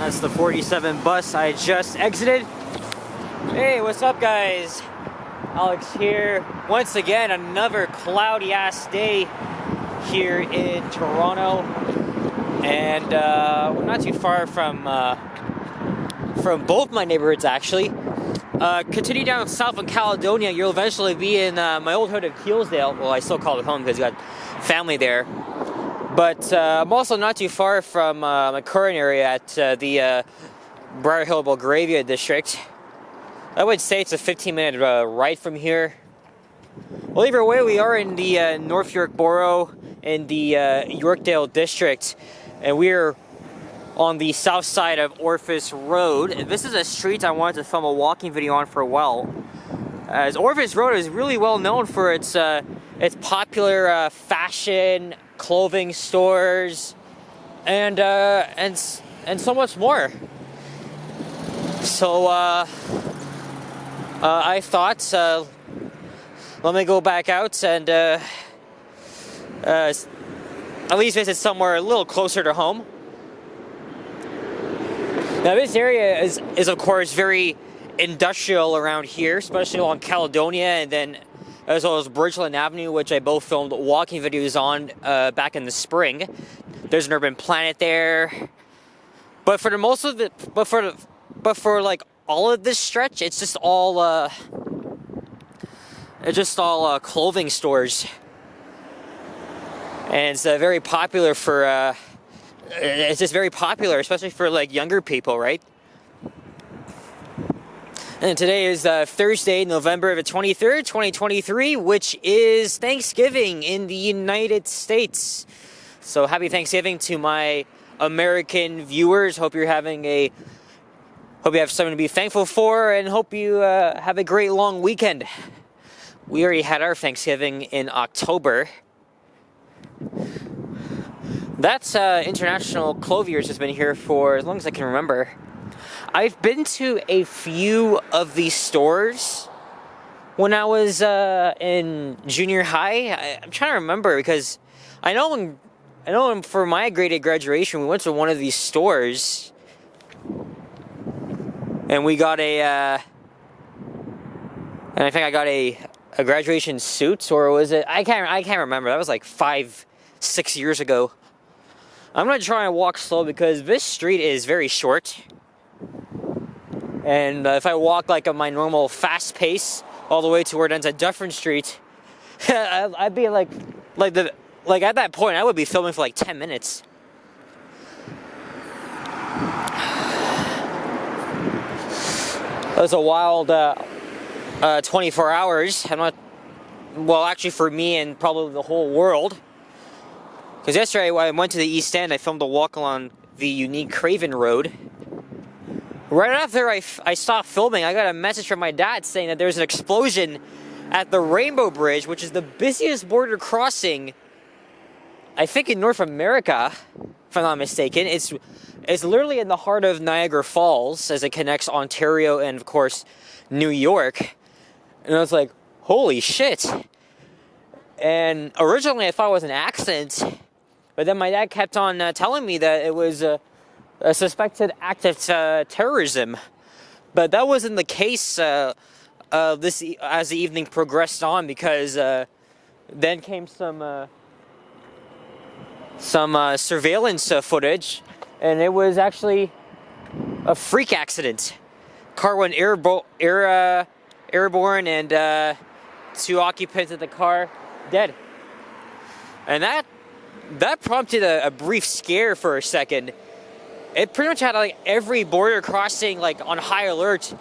That's the 47 bus I just exited. Hey, what's up, guys? Alex here. Once again, another cloudy ass day here in Toronto, and we're not too far from both my neighborhoods actually. Continue down south in Caledonia, you'll eventually be in my old hood of Yorkdale. Well, I still call it home because I got family there. But I'm also not too far from my current area at the Briar Hill Belgravia district. I would say it's a 15-minute ride from here. Well, either way, we are in the North York Borough in the Yorkdale district, and we're on the south side of Orfus Road. And this is a street I wanted to film a walking video on for a while, as Orfus Road is really well known for its popular fashion, clothing stores, and so much more. So I thought, let me go back out and at least visit somewhere a little closer to home. Now, this area is of course very industrial around here, especially along Caledonia, and then as well as Bridgeland Avenue, which I both filmed walking videos on back in the spring. There's an urban planet there, but for the most of it, but for like all of this stretch, it's just all clothing stores, and it's very popular for. It's just very popular, especially for like younger people, right? And today is Thursday, November the 23rd, 2023, which is Thanksgiving in the United States. So happy Thanksgiving to my American viewers. Hope you have something to be thankful for, and hope you have a great long weekend. We already had our Thanksgiving in October. That's International Clothiers has been here for as long as I can remember. I've been to a few of these stores when I was in junior high. I'm trying to remember because I know for my grade at graduation we went to one of these stores and we got and I think I got a graduation suit, or was it? I can't remember. That was like 5-6 years ago. I'm gonna try and walk slow because this street is very short. And if I walk like at my normal fast pace all the way to where it ends at Dufferin Street, I'd be like at that point I would be filming for like 10 minutes. It was a wild 24 hours. Actually for me and probably the whole world. Because yesterday when I went to the East End, I filmed a walk along the unique Craven Road. Right after I stopped filming, I got a message from my dad saying that there's an explosion at the Rainbow Bridge, which is the busiest border crossing, I think, in North America, if I'm not mistaken. It's literally in the heart of Niagara Falls, as it connects Ontario and, of course, New York. And I was like, holy shit. And originally I thought it was an accident, but then my dad kept on telling me that it was a suspected act of terrorism. But that wasn't the case as the evening progressed on, because then came some surveillance footage, and it was actually a freak accident. Car went airborne, and 2 occupants of the car dead. And that prompted a brief scare for a second. It pretty much had like every border crossing like on high alert,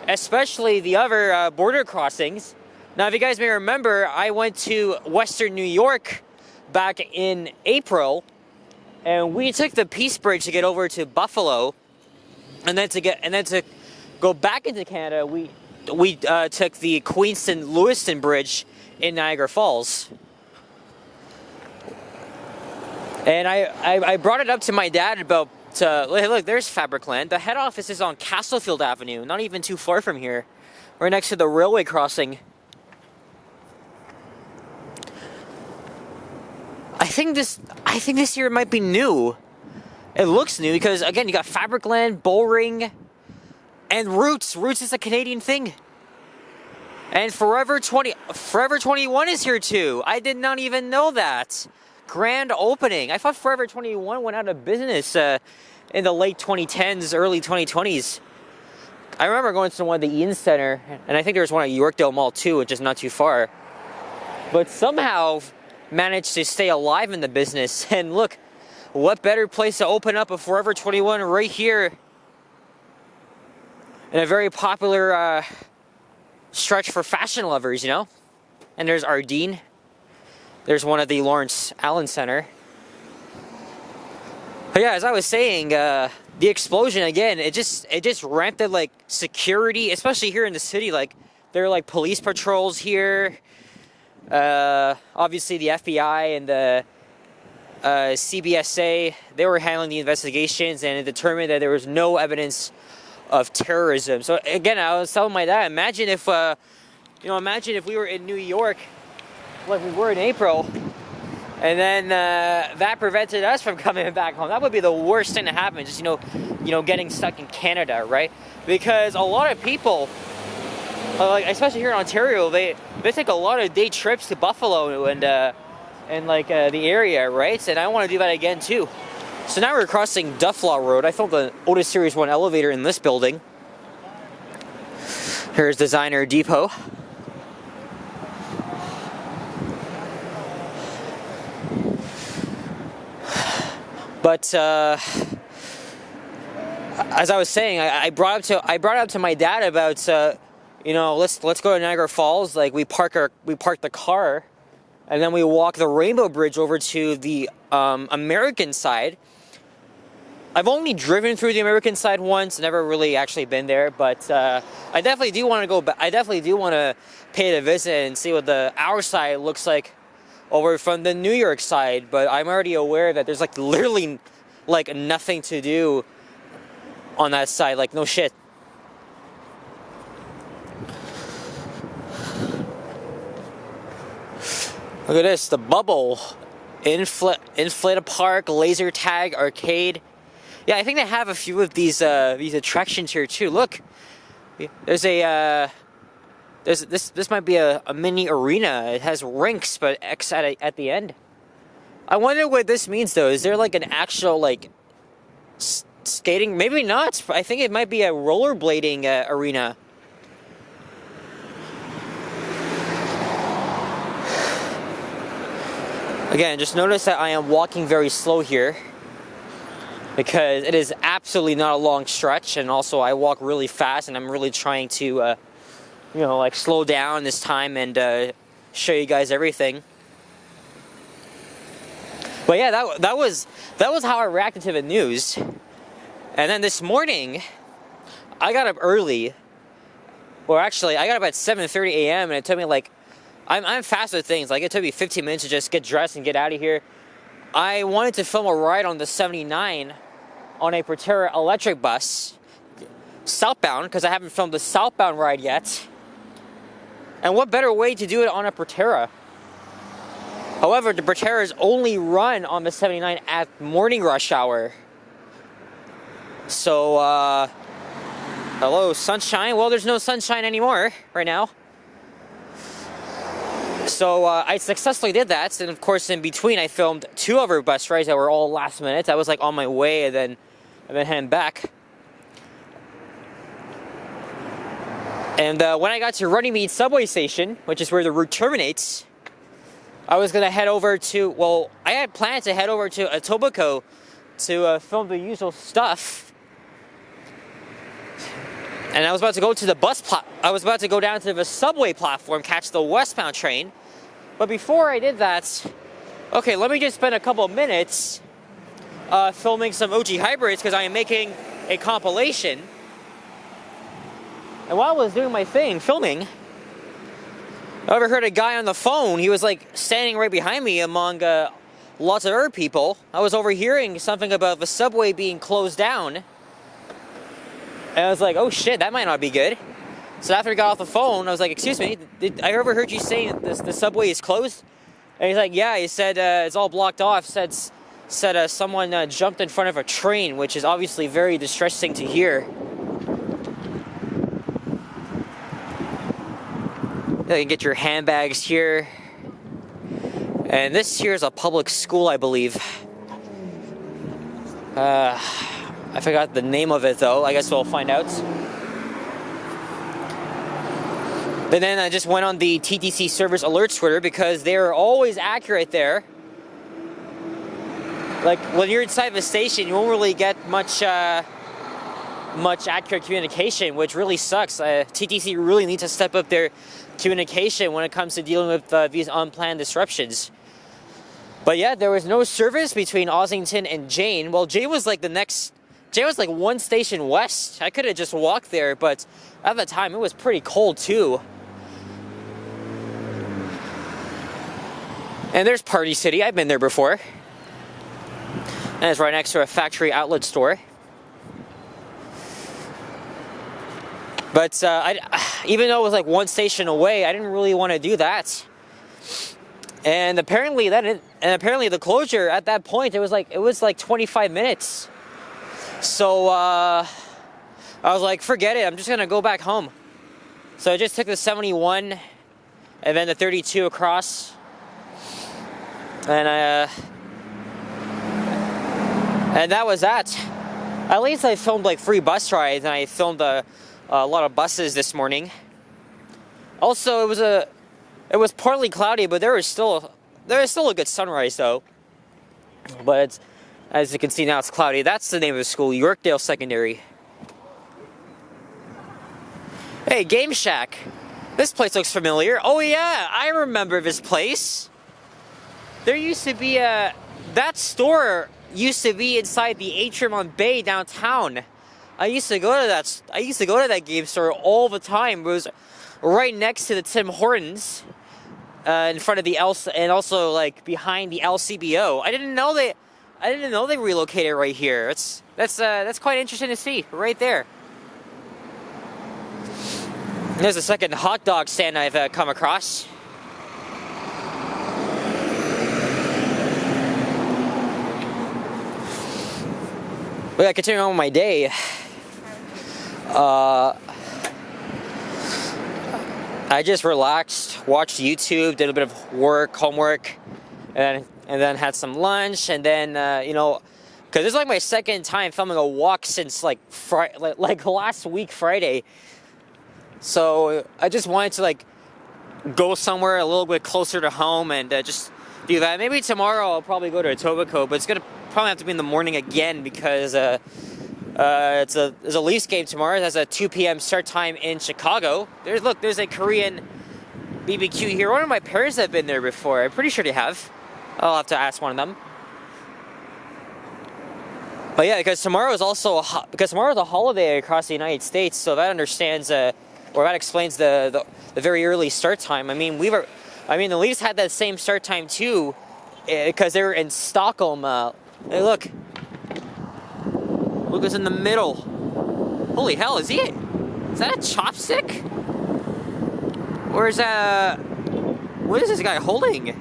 especially the other border crossings. Now, if you guys may remember, I went to Western New York back in April, and we took the Peace Bridge to get over to Buffalo, and then to go back into Canada, we took the Queenston-Lewiston Bridge in Niagara Falls. And I brought it up to my dad about, look, there's Fabricland. The head office is on Castlefield Avenue, not even too far from here. Right next to the railway crossing. I think this year might be new. It looks new because, again, you got Fabricland, Bullring, and Roots. Roots is a Canadian thing. And Forever 21 is here too. I did not even know that. Grand opening. I thought Forever 21 went out of business in the late 2010s, early 2020s. I remember going to one of the Eaton Center, and I think there was one at Yorkdale Mall too, which is not too far. But somehow managed to stay alive in the business. And look, what better place to open up a Forever 21 right here in a very popular stretch for fashion lovers, you know? And there's Ardeen. There's one at the Lawrence Allen Center. But yeah, as I was saying, the explosion again, it just ramped up like security, especially here in the city. Like there are like police patrols here. Obviously the FBI and the CBSA, they were handling the investigations, and it determined that there was no evidence of terrorism. So again, I was telling my dad, imagine if we were in New York like we were in April, and then that prevented us from coming back home. That would be the worst thing to happen, just getting stuck in Canada, right? Because a lot of people, like especially here in Ontario, they take a lot of day trips to Buffalo and the area, right? And I want to do that again too. So now we're crossing Dufflaw Road. I filmed the Otis Series 1 elevator in this building. Here's Designer Depot. But as I was saying, I brought up to my dad about let's go to Niagara Falls. Like we park the car, and then we walk the Rainbow Bridge over to the American side. I've only driven through the American side once, never really actually been there, but I definitely do want to go back. I definitely do want to pay it a visit and see what our side looks like over from the New York side. But I'm already aware that there's like literally like nothing to do on that side, like no shit. Look at this, the Bubble, Inflata Park, Laser Tag, Arcade. Yeah, I think they have a few of these attractions here too. Look, there's this might be a mini arena. It has rinks, but X at the end. I wonder what this means though. Is there like an actual like skating? Maybe not. I think it might be a rollerblading arena. Again, just notice that I am walking very slow here, because it is absolutely not a long stretch, and also I walk really fast, and I'm really trying to, slow down this time and show you guys everything. But yeah, that was how I reacted to the news. And then this morning, I got up early. Well, actually, I got up at 7:30 a.m. and it took me I'm fast with things. Like it took me 15 minutes to just get dressed and get out of here. I wanted to film a ride on the 79 on a Proterra electric bus, southbound, because I haven't filmed the southbound ride yet. And what better way to do it on a Proterra? However, the Proterras only run on the 79 at morning rush hour. So, hello, sunshine? Well, there's no sunshine anymore right now. So I successfully did that, and of course in between I filmed 2 other bus rides that were all last minute. I was like on my way and then heading back. And when I got to Runnymede subway station, which is where the route terminates, I was going to head over to, I had planned to head over to Etobicoke to film the usual stuff. And I was about to go to the I was about to go down to the subway platform, catch the westbound train. But before I did that, okay, let me just spend a couple of minutes filming some OG hybrids, because I am making a compilation. And while I was doing my thing, filming, I overheard a guy on the phone. He was like standing right behind me among lots of other people. I was overhearing something about the subway being closed down. And I was like, oh shit, that might not be good. So after I got off the phone, I was like, excuse me, I overheard you saying the subway is closed? And he's like, yeah, he said it's all blocked off said someone jumped in front of a train, which is obviously very distressing to hear. You can get your handbags here. And this here is a public school, I believe. I forgot the name of it though. I guess we'll find out. But then I just went on the TTC service alerts Twitter because they're always accurate there. Like when you're inside the station, you won't really get much accurate communication, which really sucks. TTC really needs to step up their communication when it comes to dealing with these unplanned disruptions. But yeah, there was no service between Ossington and Jane. Well, Jane was like one station west. I could have just walked there, but at the time it was pretty cold too. And there's Party City. I've been there before. And it's right next to a factory outlet store. But even though it was like one station away, I didn't really want to do that. And apparently the closure at that point, it was like 25 minutes. So I was like, forget it. I'm just gonna go back home. So I just took the 71 and then the 32 across. And that was that. At least I filmed like 3 bus rides, and I filmed a lot of buses this morning. Also, it was partly cloudy, but there was still a good sunrise though. But as you can see now, it's cloudy. That's the name of the school, Yorkdale Secondary. Hey, Game Shack. This place looks familiar. Oh yeah, I remember this place. There used to be that store used to be inside the atrium on Bay downtown. I used to go to that game store all the time. It was right next to the Tim Hortons, in front of the and also like behind the LCBO. I didn't know they relocated right here. That's quite interesting to see right there. There's a second hot dog stand I've come across. But yeah, continuing on with my day. I just relaxed, watched YouTube, did a bit of homework, and then had some lunch, and then because this is like my second time filming a walk since like last week Friday. So I just wanted to like go somewhere a little bit closer to home and just do that. Maybe tomorrow I'll probably go to Etobicoke, but it's gonna probably have to be in the morning again because there's a Leafs game tomorrow. It has a 2 p.m. start time in Chicago. There's a Korean BBQ here. One of my parents have been there before. I'm pretty sure they have. I'll have to ask one of them. But yeah, because tomorrow is a holiday across the United States, so that explains the very early start time. I mean, the Leafs had that same start time too, because they were in Stockholm. Hey, look, who's in the middle? Holy hell, is that a chopstick? Or is that what is this guy holding?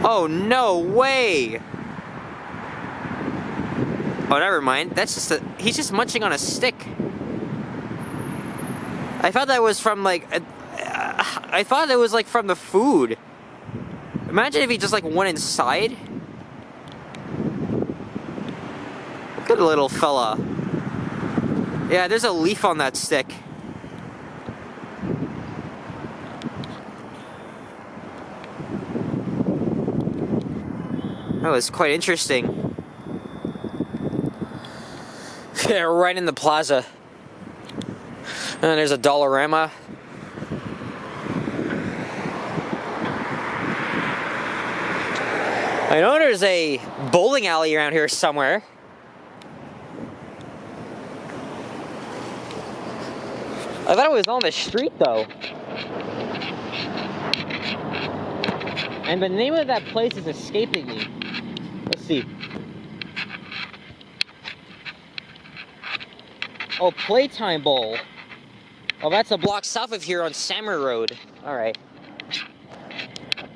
Oh, no way! Oh, never mind. He's just munching on a stick. I thought that was from I thought it was like from the food. Imagine if he just like went inside. Look at the little fella. Yeah, there's a leaf on that stick. That was quite interesting. Yeah, right in the plaza. And there's a Dollarama. I know there's a bowling alley around here somewhere. I thought it was on the street though. And the name of that place is escaping me. Let's see. Oh, Playtime Bowl. Oh, that's a block south of here on Samer Road. Alright.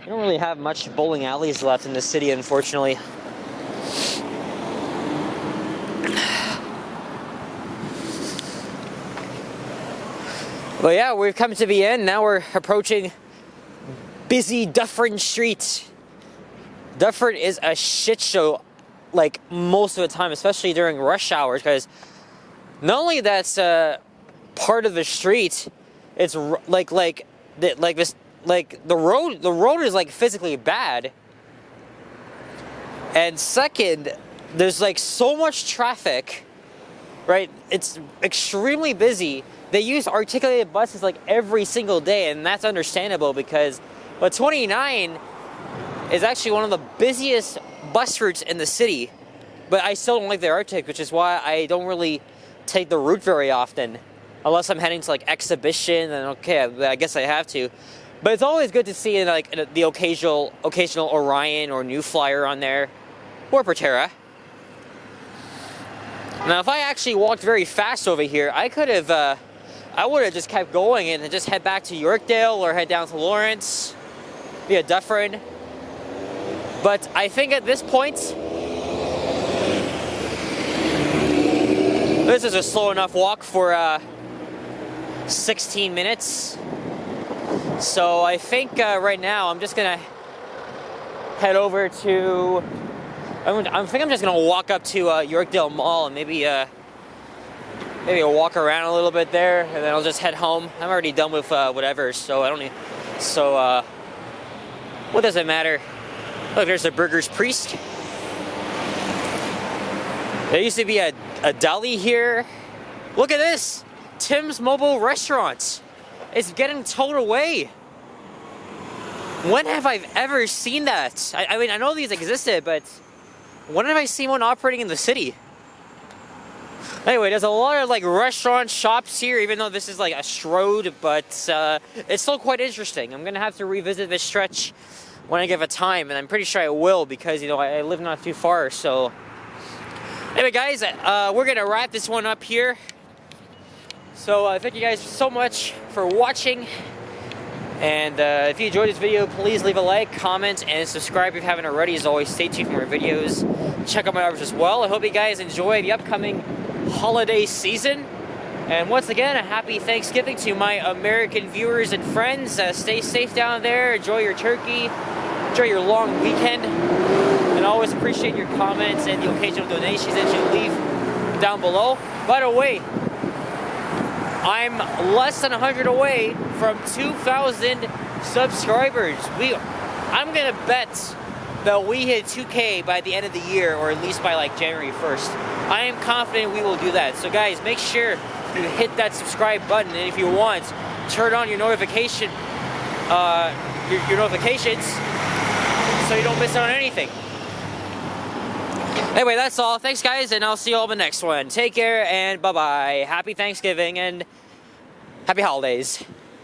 We don't really have much bowling alleys left in the city, unfortunately. But yeah, we've come to the end. Now we're approaching busy Dufferin Street. Dufferin is a shit show, like, most of the time, especially during rush hours, because not only that's part of the street, it's the road is like physically bad, and second, there's like so much traffic, right? It's extremely busy. They use articulated buses like every single day, and that's understandable because 29 is actually one of the busiest bus routes in the city, but I still don't like the Arctic, which is why I don't really take the route very often, unless I'm heading to like exhibition, and okay, I guess I have to. But it's always good to see like the occasional Orion or New Flyer on there, or Proterra. Now, if I actually walked very fast over here, I could have, I would have just kept going and just head back to Yorkdale or head down to Lawrence via Dufferin. But I think at this point, this is a slow enough walk for 16 minutes. So I think right now I'm just gonna head over to. I think I'm just gonna walk up to Yorkdale Mall and maybe I'll walk around a little bit there, and then I'll just head home. I'm already done with whatever, so I don't need. So what does it matter? Look, there's the Burger's Priest. There used to be a deli here. Look at this, Tim's Mobile Restaurant. It's getting towed away. When have I ever seen that? I mean, I know these existed, but when have I seen one operating in the city? Anyway, there's a lot of like restaurant shops here, even though this is like a road, but it's still quite interesting. I'm gonna have to revisit this stretch when I give it time, and I'm pretty sure I will because, you know, I live not too far, so. Anyway, guys, we're gonna wrap this one up here. So thank you guys so much for watching, and if you enjoyed this video, please leave a like, comment, and subscribe if you haven't already. As always, stay tuned for more videos. Check out my others as well. I hope you guys enjoy the upcoming holiday season, and once again, a happy Thanksgiving to my American viewers and friends. Stay safe down there, enjoy your turkey, enjoy your long weekend, and I always appreciate your comments and the occasional donations that you leave down below. By the way, I'm less than 100 away from 2,000 subscribers. I'm gonna bet that we hit 2K by the end of the year, or at least by like January 1st. I am confident we will do that. So guys, make sure you hit that subscribe button, and if you want, turn on your notification, your notifications, so you don't miss out on anything. Anyway, that's all. Thanks, guys, and I'll see you all in the next one. Take care, and bye-bye. Happy Thanksgiving, and happy holidays.